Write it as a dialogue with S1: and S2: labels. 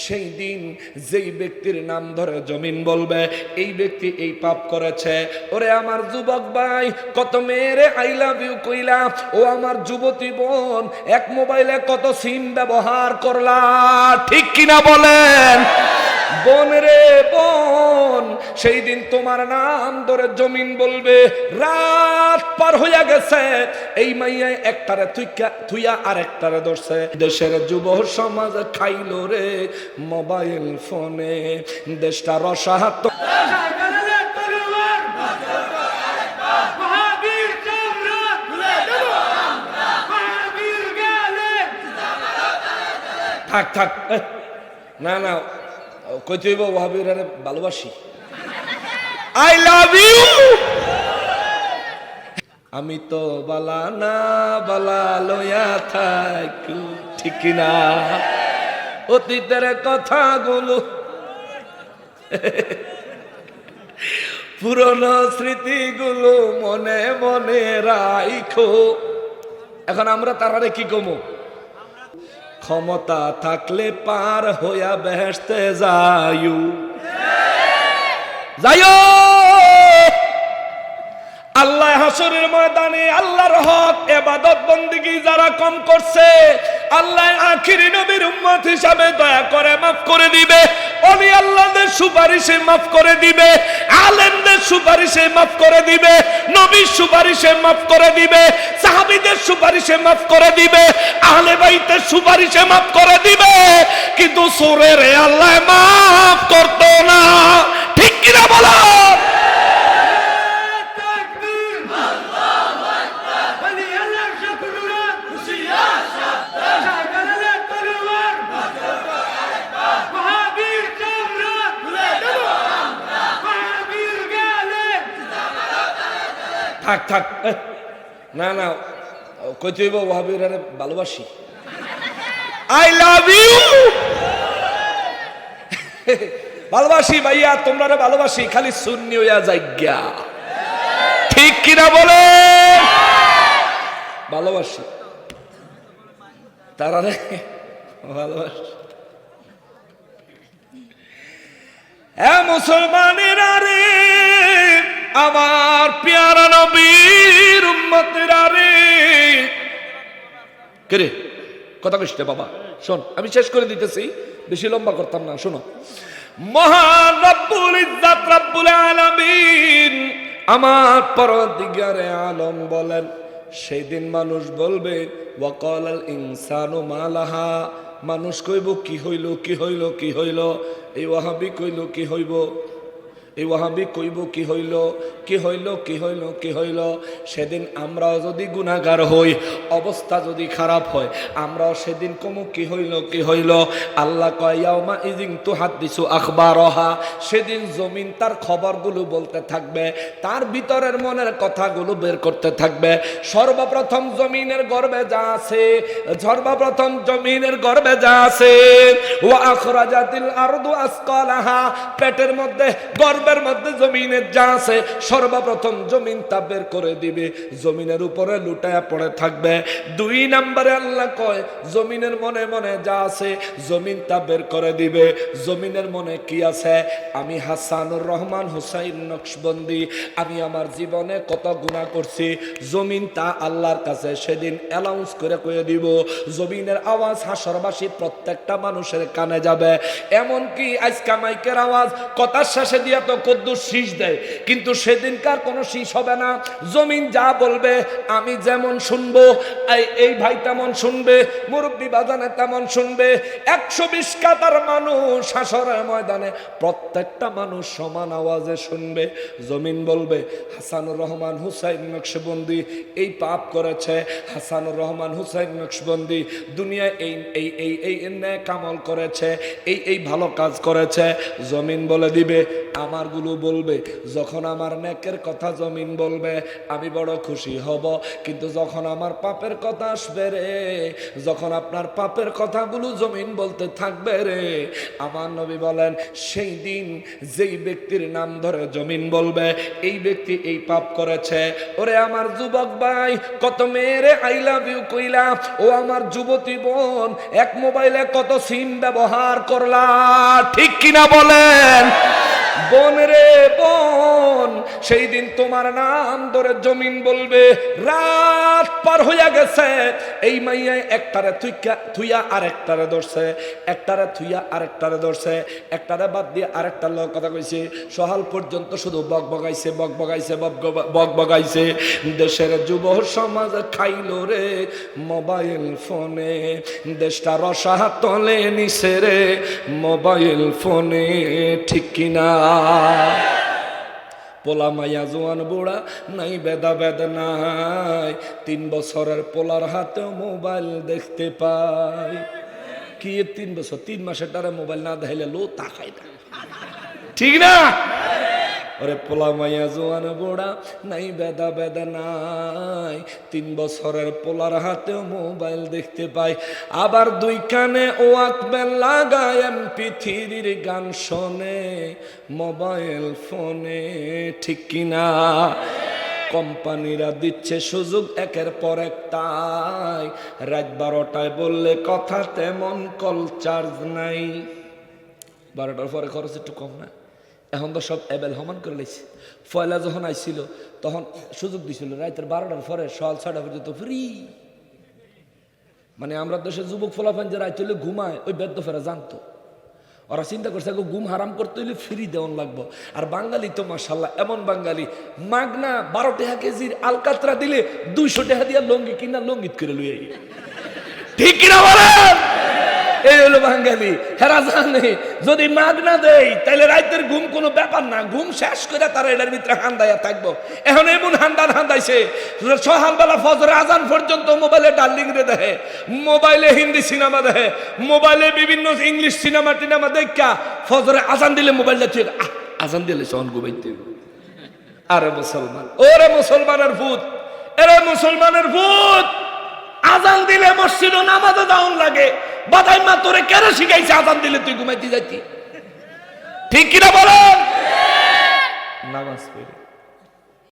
S1: সেই দিন যেই ব্যক্তির নাম ধরে জমিন বলবে এই ব্যক্তি এই পাপ করেছে। ওরে আমার যুবক ভাই, কত মেয়েরে আই লাভ ইউ কইলা, ও আমার যুবতী বোন, এক মোবাইলে কত সিম ব্যবহার করলা, ঠিক কিনা বলেন? বোন রে বোন, সেই দিন তোমার নাম ধরে জমিন বলবে। রাত পার হইয়া গেছে, এই মাইয়া একটারে থুইয়া আর একটারে ধরছে। দেশের যুব সমাজ খাইল রে মোবাইল ফোনে, দেশটা রসাহত। থাক থাক, না না কইতে হইব ওয়াহাবিরা ভালোবাসি, আই লাভ ইউ। আমি তো বালা না বালা লইয়া থাকি, ঠিক না? অতীতের কথাগুলো, পুরনো স্মৃতিগুলো মনে মনে রাইখো। এখন আমরা তারারে কি কমো? ক্ষমতা থাকলে পার হইয়া বেহেশতে যাইও, যাইও। আল্লাহ হাসরের ময়দানে আল্লাহর হক ইবাদত বন্দেগী যারা কম করছে, আল্লাহ আখিরি নবীর উম্মত হিসাবে দয়া করে মাফ করে দিবে। ওলি আল্লাহদের সুপারিশে মাফ করে দিবে, আলেমদের সুপারিশে মাফ করে দিবে, নবীর সুপারিশে মাফ করে দিবে, সাহাবীদের সুপারিশে মাফ করে দিবে, আহলে বাইতের সুপারিশে মাফ করে দিবে। কিন্তু সুরের আল্লাহ মাফ করতো না, ঠিক কিনা বলো? থাক থাক, না না কইতে হইব ওয়াহাবিরা ভালোবাসি, আই লাভ ইউ। ভালোবাসি ভাইয়া, তোমরা ভালোবাসি, খালি সুন্নি হইয়া যাইগা, ঠিক কিনা বলে? ভালোবাসি তারারে, ভালোবাসি। হ্যাঁ মুসলমানেরা রে, আমার প্যারা নবীর উম্মতেরা রে, কে রে কথা কইছ বাবা? শোন, আমি শেষ করে দিতেছি, বেশি লম্বা করতাম না। শোনো, মহান রব্বুল ইজ্জত রব্বুল আলামিন আমার পরদিগারে আলম বলেন, সেই দিন মানুষ বলবে ওয়াকালাল ইনসানু মালাহা, মানুষ কইব কি হইল কি হইল কি হইল। এই ওয়াহাবি কইল কি হইব, এই ওয়াহাবি কইব কি হইল কি হইল কি হইল কি হইল। সেদিন আমরাও যদি গুনাহগার হই, অবস্থা যদি খারাপ হয়, আমরাও সেদিন কমু কি হইল কি হইল। আল্লাহ কয় ইয়াউমা ইযিন তুহাদ্দিসু আখবারহা, সেদিন জমিন তার খবরগুলো বলতে থাকবে, তার ভিতরের মনের কথাগুলো বের করতে থাকবে। সর্বপ্রথম জমিনের গর্ভে যা আছে, সর্বপ্রথম জমিনের গর্ভে যা আছে, ওয়া আখরাজাতিল আরদু আসকালাহা, পেটের মধ্যে গর্ভের মধ্যে জমিনের যা আছে সর্বপ্রথম জমিন তা বের করে দিবে, জমিনের উপরে লুটায়া পড়ে থাকবে। দুই নম্বরে আল্লাহ কয় জমিনের মনে মনে যা আছে জমিন তা বের করে দিবে। জমিনের মনে কি আছে? আমি হাসানুর রহমান হুসাইন নকশবন্দি, আমি আমার জীবনে কত গুনাহ করছি, জমিন তা আল্লাহর কাছে সেদিন অ্যানাউন্স করে কয়ে দিব। জমিনের আওয়াজ হাসরবাসী প্রত্যেকটা মানুষের কানে যাবে। এমনকি আজকা মাইকের আওয়াজ কথার শেষে দিয়া তো কদ্দুর শীষ দেয়, কিন্তু সেদিনকার কোনো শীষ হবে না। জমিন যা বলবে আমি যেমন শুনবো, এই ভাই তেমন শুনবে, মুরব্বী বাজানে তেমন শুনবে। 120 কাতার মানুষ হাসরের ময়দানে প্রত্যেকটা মানুষ সমান আওয়াজে শুনবে। জমিন বলবে হাসানুর রহমান হুসাইন নকশবন্দি এই পাপ করেছে, হাসানুর রহমান হুসাইন নকশবন্দি দুনিয়ায় এই এই এই এই ন্যায় কামল করেছে, এই এই ভালো কাজ করেছে। জমিন বলে দিবে আমার আমারগুলো বলবে। যখন আমার নেকের কথা জমিন বলবে আমি বড় খুশি হব, কিন্তু যখন আমার পাপের কথা আসবে রে, যখন আপনার পাপের কথাগুলো জমিন বলতে থাকবে রে, আমার নবী বলেন সেই দিন যেই ব্যক্তির নাম ধরে জমিন বলবে এই ব্যক্তি এই পাপ করেছে। ওরে আমার যুবক ভাই, কত মেয়েরে আই লাভ ইউ কইলা, ও আমার যুবতী বোন, এক মোবাইলে কত সিম ব্যবহার করলা, ঠিক কিনা বলেন? বোন রে বোন, সেই দিন তোমার নাম ধরে জমিন বলবে। রাত পার হইয়া গেছে, এই মাইয়া একটারে থুইয়া আরেকটারে ধরছে, একটারে থুইয়া আরেকটারে ধরছে, একটারে বাদ দিয়ে আরেকটার লোক কথা কইছে। সহাল পর্যন্ত শুধু বক বগাইছে, বক বগাইছে, বক বগাইছে। দেশের যুব সমাজ খাইল রে মোবাইল ফোনে, দেশটা রসাতলে নিছে রে মোবাইল ফোনে, ঠিক কিনা? পোলা মাইয়া জোয়ান বুড়া নাই বেদা বেদ নাই, 3 বছরের পোলার হাতে মোবাইল দেখতে পাই। কি 3 বছর 3 মাসের দ্বারা মোবাইল না দেখাইলে লো তাকাই না, ঠিক না? ওরে পোলা মাইয়া জোয়ান বুড়া নাই বেদা বেদা নাই, 3 বছরের পোলার হাতেও মোবাইল দেখতে পাই। আবার 2 কানে ওয়াকম্যান লাগায় MP3 গান শোনে মোবাইল ফোনে, ঠিক কিনা? কোম্পানিরা দিচ্ছে সুযোগ একের পর এক, তাই রাত 12টায় বললে কথা তেমন কল চার্জ নাই। 12টার পরে খরচ একটু কম না? এখন তো সব এবেল হমান করে লাইছে। পয়লা যখন আইছিল তখন সুযোগ দিছিল রাতের 12টার পরে সকাল 6টা পর্যন্ত ফ্রি। মানে আমরা দেশে যুবক ফলাফান যে রাত হইলে ঘুমায়, ওই বেদ্য ফেরা জানতো। ওরা চিন্তা করছে ঘুম হারাম করতে হইলে ফ্রি দেওয়ান লাগবো। আর বাঙালি তো মাশাল্লাহ এমন বাঙালি, মাগনা 12 টাকা কেজির আলকাতরা দিলে 200 টাকা দিয়ে লঙ্গি কিনা লঙ্গিত করে লুই, ঠিক কিনা বলেন? এই হলো বাঙালি। হেরা জানে যদি মাগনা দেয় তাহলে রাতের ঘুম কোনো ব্যাপার না, ঘুম শেষ করে তারা এটার ভিতরে হান্দাইয়া থাকবো। এখন এমন হান্দাইছে সকালবেলা ফজর আজান পর্যন্ত মোবাইলে ডার্লিং রে দেখে, মোবাইলে হিন্দি সিনেমা দেখে, মোবাইলে বিভিন্ন ইংলিশ সিনেমা টিনেমা দেখা ফজরে আজান দিলে মোবাইলটা ঠিক আজান দিলে সহন ঘুমাইতে। আরে মুসলমান, ওরে মুসলমানের ভূত, এরে মুসলমানের ভূত, আজান দিলে মসজিদ ও নামাজে যাওন লাগে। বাদাই মা তোরে কেন শিখাইছে আজান দিলে তুই ঘুমাইতে যাইতি, ঠিক কিনা বলেন? নামাজ পড়ে